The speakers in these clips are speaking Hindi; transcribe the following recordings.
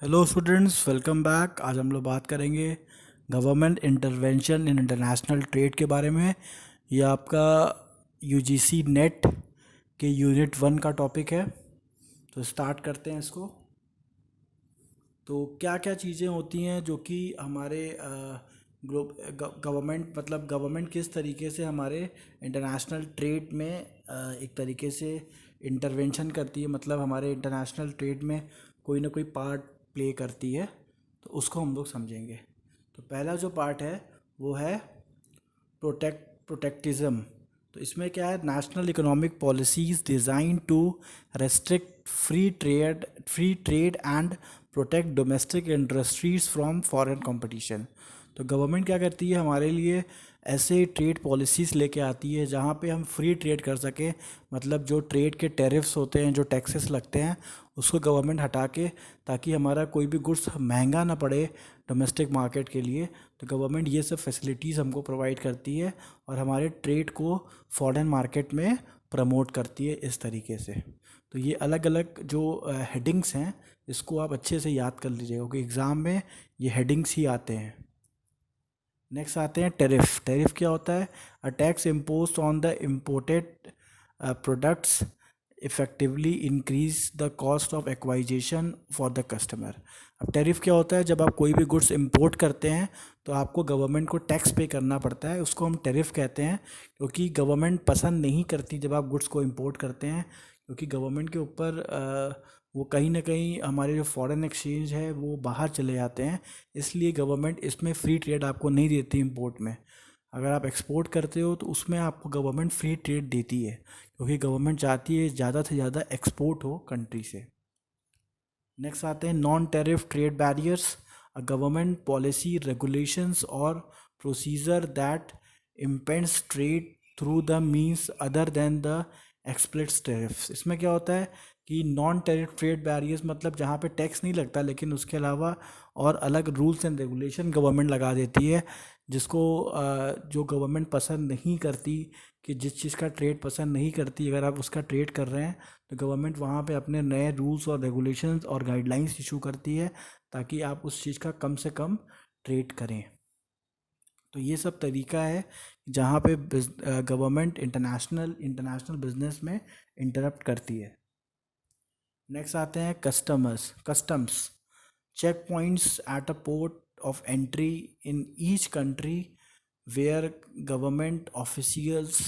Hello students, welcome back. आज हम लोग बात करेंगे government intervention in international trade के बारे में। ये आपका यूजीसी नेट के यूनिट 1 का टॉपिक है। तो स्टार्ट करते हैं इसको। तो क्या क्या चीज़ें होती हैं जो कि हमारे गवर्नमेंट गवर्नमेंट किस तरीके से हमारे इंटरनेशनल ट्रेड में एक तरीके से इंटरवेंशन करती है, मतलब हमारे इंटरनेशनल ट्रेड में कोई ना कोई पार्ट प्ले करती है। तो उसको हम लोग समझेंगे। तो पहला जो पार्ट है वो है प्रोटेक्टिज्म। तो इसमें क्या है, national economic policies design to restrict free trade and protect domestic industries from foreign competition. तो गवर्नमेंट क्या करती है, हमारे लिए ऐसे ट्रेड पॉलिसीज़ लेके आती है जहाँ पे हम फ्री ट्रेड कर सकें। मतलब जो ट्रेड के टैरिफ्स होते हैं, जो टैक्सेस लगते हैं, उसको गवर्नमेंट हटा के, ताकि हमारा कोई भी गुड्स महंगा ना पड़े डोमेस्टिक मार्केट के लिए। तो गवर्नमेंट ये सब फैसिलिटीज़ हमको प्रोवाइड करती है और हमारे ट्रेड को फॉरेन मार्केट में प्रमोट करती है इस तरीके से। तो ये अलग अलग जो हेडिंग्स हैं, इसको आप अच्छे से याद कर लीजिएगा क्योंकि एग्ज़ाम में ये हेडिंग्स ही आते हैं। नेक्स्ट आते हैं टैरिफ। टैरिफ क्या होता है? A tax impose on the imported products effectively increase the cost of acquisition for the customer. अब टैरिफ क्या होता है? जब आप कोई भी गुड्स इंपोर्ट करते हैं तो आपको गवर्नमेंट को टैक्स पे करना पड़ता है, उसको हम टैरिफ कहते हैं। क्योंकि गवर्नमेंट पसंद नहीं करती जब आप गुड्स को इंपोर्ट करते हैं, क्योंकि गवर्नमेंट के ऊपर वो कहीं ना कहीं हमारे जो फॉरेन एक्सचेंज है वो बाहर चले जाते हैं। इसलिए गवर्नमेंट इसमें फ्री ट्रेड आपको नहीं देती इंपोर्ट में। अगर आप एक्सपोर्ट करते हो तो उसमें आपको गवर्नमेंट फ्री ट्रेड देती है, क्योंकि गवर्नमेंट चाहती है ज़्यादा से ज़्यादा एक्सपोर्ट हो कंट्री से। नेक्स्ट आते हैं non tariff trade barriers. A government policy regulations और procedure that impedes trade through the means other than the explicit tariffs. इसमें क्या होता है कि नॉन टैरिफ ट्रेड बैरियर्स मतलब जहाँ पे टैक्स नहीं लगता, लेकिन उसके अलावा और अलग रूल्स एंड रेगुलेशन गवर्नमेंट लगा देती है, जिसको जो गवर्नमेंट पसंद नहीं करती, कि जिस चीज़ का ट्रेड पसंद नहीं करती, अगर आप उसका ट्रेड कर रहे हैं तो गवर्नमेंट वहाँ पे अपने नए रूल्स और रेगुलेशंस और गाइडलाइंस इशू करती है, ताकि आप उस चीज़ का कम से कम ट्रेड करें। तो ये सब तरीका है जहाँ पे गवर्नमेंट इंटरनेशनल बिजनेस में इंटरप्ट करती है। नेक्स्ट आते हैं customs. Check points at a port of entry in each country where government officials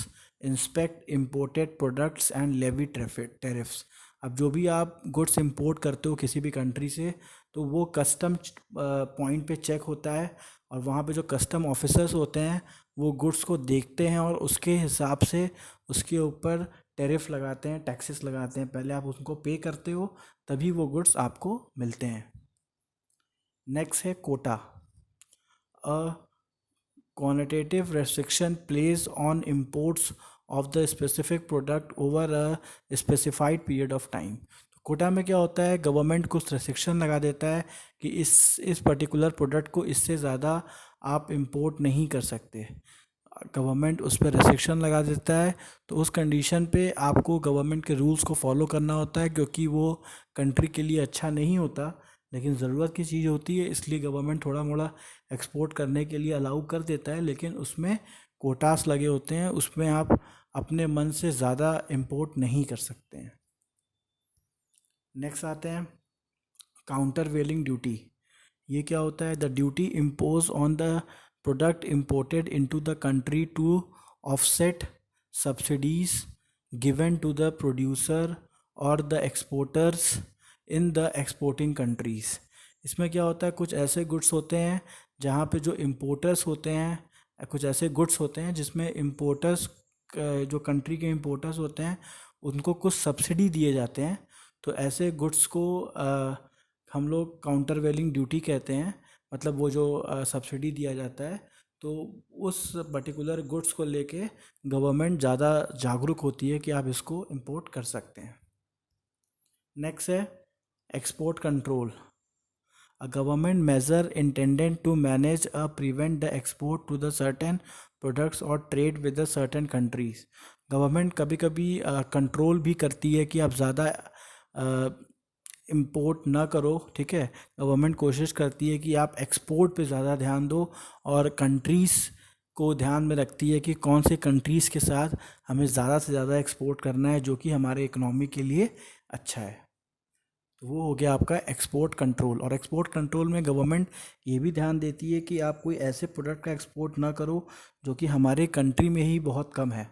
inspect imported products and levy tariffs. अब जो भी आप गुड्स इंपोर्ट करते हो किसी भी कंट्री से, तो वो कस्टम पॉइंट पे चेक होता है, और वहाँ पे जो कस्टम ऑफिसर्स होते हैं वो गुड्स को देखते हैं और उसके हिसाब से उसके ऊपर टैरिफ लगाते हैं, टैक्सेस लगाते हैं। पहले आप उनको पे करते हो, तभी वो गुड्स आपको मिलते हैं। नेक्स्ट है कोटा। अ quantitative restriction placed on imports of the specific product over a specified period of time। तो कोटा में क्या होता है, गवर्नमेंट कुछ रेस्ट्रिक्शन लगा देता है कि इस पर्टिकुलर प्रोडक्ट को इससे ज़्यादा आप इंपोर्ट नहीं कर सकते। गवर्नमेंट उस पर रेस्ट्रिक्शन लगा देता है, तो उस कंडीशन पे आपको गवर्नमेंट के रूल्स को फॉलो करना होता है, क्योंकि वो कंट्री के लिए अच्छा नहीं होता, लेकिन ज़रूरत की चीज़ होती है। इसलिए गवर्नमेंट थोड़ा मोड़ा एक्सपोर्ट करने के लिए अलाउ कर देता है, लेकिन उसमें कोटास लगे होते हैं, उसमें आप अपने मन से ज़्यादा इंपोर्ट नहीं कर सकते हैं। नेक्स्ट आते हैं काउंटर वेलिंग ड्यूटी। ये क्या होता है? The duty impose on the product imported into the country to offset subsidies given to the producer और the exporters in the exporting countries. इसमें क्या होता है, कुछ ऐसे गुड्स होते हैं जहाँ पे जो इम्पोर्टर्स होते हैं, कुछ ऐसे गुड्स होते हैं जिसमें इम्पोर्टर्स, जो कंट्री के इम्पोर्टर्स होते हैं, उनको कुछ सब्सिडी दिए जाते हैं। तो ऐसे गुड्स को हम लोग काउंटर वेलिंग ड्यूटी कहते हैं। मतलब वो जो सब्सिडी दिया जाता है, तो उस पर्टिकुलर गुड्स को लेके गवर्नमेंट ज़्यादा जागरूक होती है कि आप इसको इंपोर्ट कर सकते हैं। नेक्स्ट है export control. A government measure intended to manage or prevent the export to the certain products or trade with the certain countries। Government कभी कभी कंट्रोल भी करती है कि आप ज़्यादा इंपोर्ट ना करो, ठीक है। गवर्नमेंट कोशिश करती है कि आप एक्सपोर्ट पे ज़्यादा ध्यान दो, और कंट्रीज़ को ध्यान में रखती है कि कौन से कंट्रीज़ के साथ हमें ज़्यादा से ज़्यादा एक्सपोर्ट करना है जो कि हमारे इकोनॉमी के लिए अच्छा है। तो वो हो गया आपका एक्सपोर्ट कंट्रोल। और एक्सपोर्ट कंट्रोल में गवर्नमेंट ये भी ध्यान देती है कि आप कोई ऐसे प्रोडक्ट का एक्सपोर्ट ना करो जो कि हमारे कंट्री में ही बहुत कम है।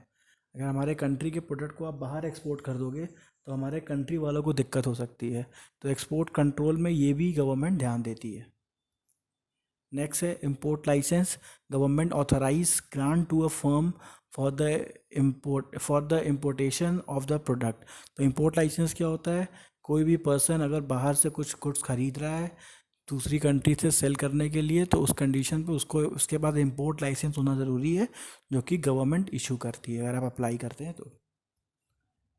अगर हमारे कंट्री के प्रोडक्ट को आप बाहर एक्सपोर्ट कर दोगे तो हमारे कंट्री वालों को दिक्कत हो सकती है। तो एक्सपोर्ट कंट्रोल में ये भी गवर्नमेंट ध्यान देती है। नेक्स्ट है import licence. Government authorise grant to a firm for the importation of the product. तो इम्पोर्ट लाइसेंस क्या होता है? कोई भी पर्सन अगर बाहर से कुछ गुड्स खरीद रहा है दूसरी कंट्री से सेल करने के लिए, तो उस कंडीशन पे उसको उसके बाद इम्पोर्ट लाइसेंस होना ज़रूरी है, जो कि गवर्नमेंट इशू करती है अगर आप अप्लाई करते हैं तो।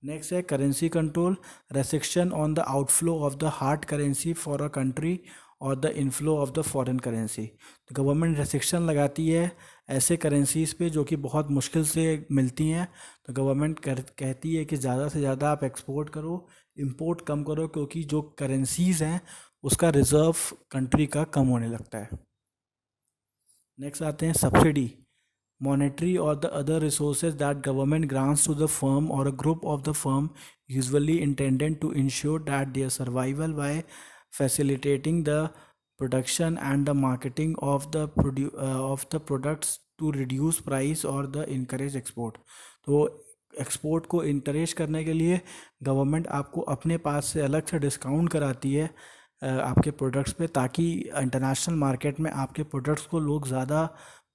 नेक्स्ट है currency control. Restriction on the outflow of the hard currency for a country और the inflow of the foreign currency. तो गवर्नमेंट रेस्ट्रिक्शन लगाती है ऐसे करेंसीज पे जो कि बहुत मुश्किल से मिलती हैं। तो गवर्नमेंट कहती है कि ज़्यादा से ज़्यादा आप एक्सपोर्ट करो, इंपोर्ट कम करो, क्योंकि जो करेंसीज हैं उसका रिजर्व कंट्री का कम होने लगता है। नेक्स्ट आते हैं subsidy. Monetary or the other resources that government grants to the firm or a group of the firm, usually intended to ensure that their survival by facilitating the production and the marketing of the products to reduce price or the encourage export। तो एक्सपोर्ट को इंकरेज करने के लिए गवर्नमेंट आपको अपने पास से अलग से डिस्काउंट कराती है आपके प्रोडक्ट्स पे, ताकि इंटरनेशनल मार्केट में आपके प्रोडक्ट्स को लोग ज़्यादा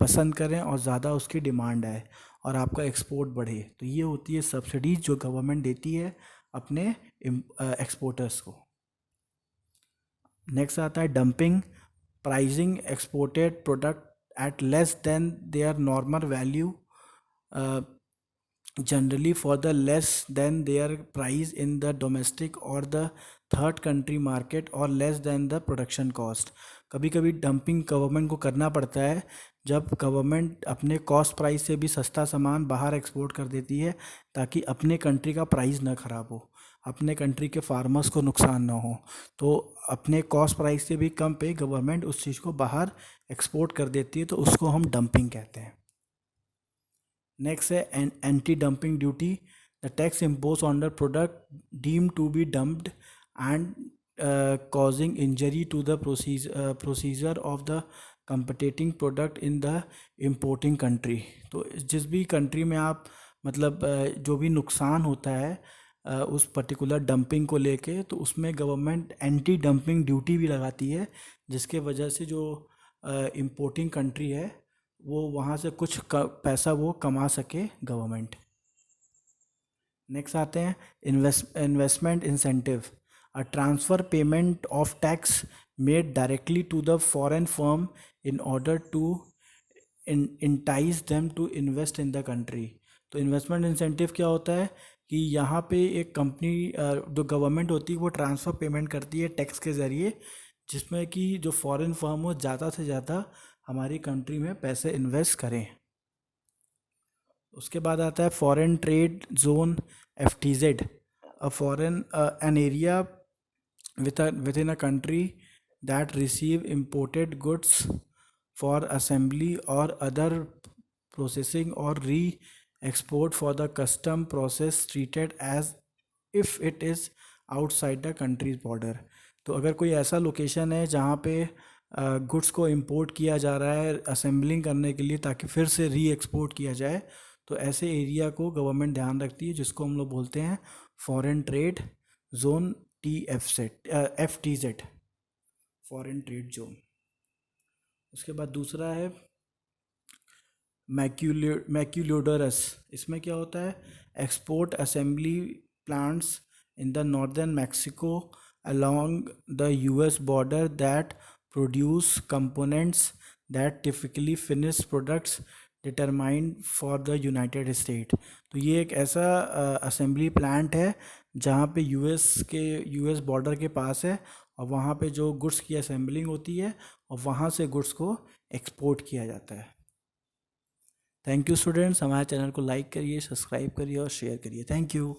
पसंद करें और ज़्यादा उसकी डिमांड आए और आपका एक्सपोर्ट बढ़े। तो ये होती है सब्सिडीज जो गवर्नमेंट देती है अपने एक्सपोर्टर्स को। नेक्स्ट आता है dumping. Pricing exported product at less than there normal value, generally for the less than their price in the domestic or the third country market और less than the production cost. कभी कभी डंपिंग गवर्नमेंट को करना पड़ता है जब गवर्नमेंट अपने कॉस्ट प्राइस से भी सस्ता सामान बाहर एक्सपोर्ट कर देती है, ताकि अपने कंट्री का प्राइस ना ख़राब हो, अपने कंट्री के फार्मर्स को नुकसान ना हो। तो अपने कॉस्ट प्राइस से भी कम पे गवर्नमेंट उस चीज़ को बाहर एक्सपोर्ट कर देती है, तो उसको हम डंपिंग कहते हैं। नेक्स्ट है anti dumping duty. The tax impose on the product deem to be dumped and causing injury to the procedure of the competing product in the importing country। तो जिस भी कंट्री में आप मतलब जो भी नुकसान होता है उस पर्टिकुलर डंपिंग को लेके, तो उसमें गवर्नमेंट एंटी डंपिंग ड्यूटी भी लगाती है, जिसके वजह से जो इम्पोर्टिंग कंट्री है वो वहाँ से कुछ पैसा वो कमा सके गवर्नमेंट। नेक्स्ट आते हैं investment incentive. A transfer payment of tax made directly to the foreign firm in order to entice them to invest in the country। तो इन्वेस्टमेंट इंसेंटिव क्या होता है कि यहाँ पे एक कंपनी जो गवर्नमेंट होती है वो ट्रांसफ़र पेमेंट करती है टैक्स के ज़रिए, जिसमें कि जो फॉरेन फर्म हो ज़्यादा से ज़्यादा हमारी कंट्री में पैसे इन्वेस्ट करें। उसके बाद आता है foreign trade zone FTZ। A foreign an area within a country that receive imported goods for assembly or other processing or re-export for the custom process treated as if it is outside the country's border। तो अगर कोई ऐसा लोकेशन है जहाँ पे गुड्स को इंपोर्ट किया जा रहा है असेंबलिंग करने के लिए ताकि फिर से री एक्सपोर्ट किया जाए, तो ऐसे एरिया को गवर्नमेंट ध्यान रखती है, जिसको हम लोग बोलते हैं foreign trade zone FTZ, foreign trade zone. उसके बाद दूसरा है मैक्यूलोडरस। इसमें क्या होता है? Export assembly plants in the northern Mexico along the US border that produce components that typically finished products determined for the United States। तो ये एक ऐसा असेंबली प्लांट है जहाँ पे यूएस बॉर्डर के पास है, और वहाँ पे जो गुड्स की असेंबलिंग होती है और वहाँ से गुड्स को एक्सपोर्ट किया जाता है। थैंक यू स्टूडेंट्स, हमारे चैनल को लाइक करिए, सब्सक्राइब करिए और शेयर करिए। Thank you.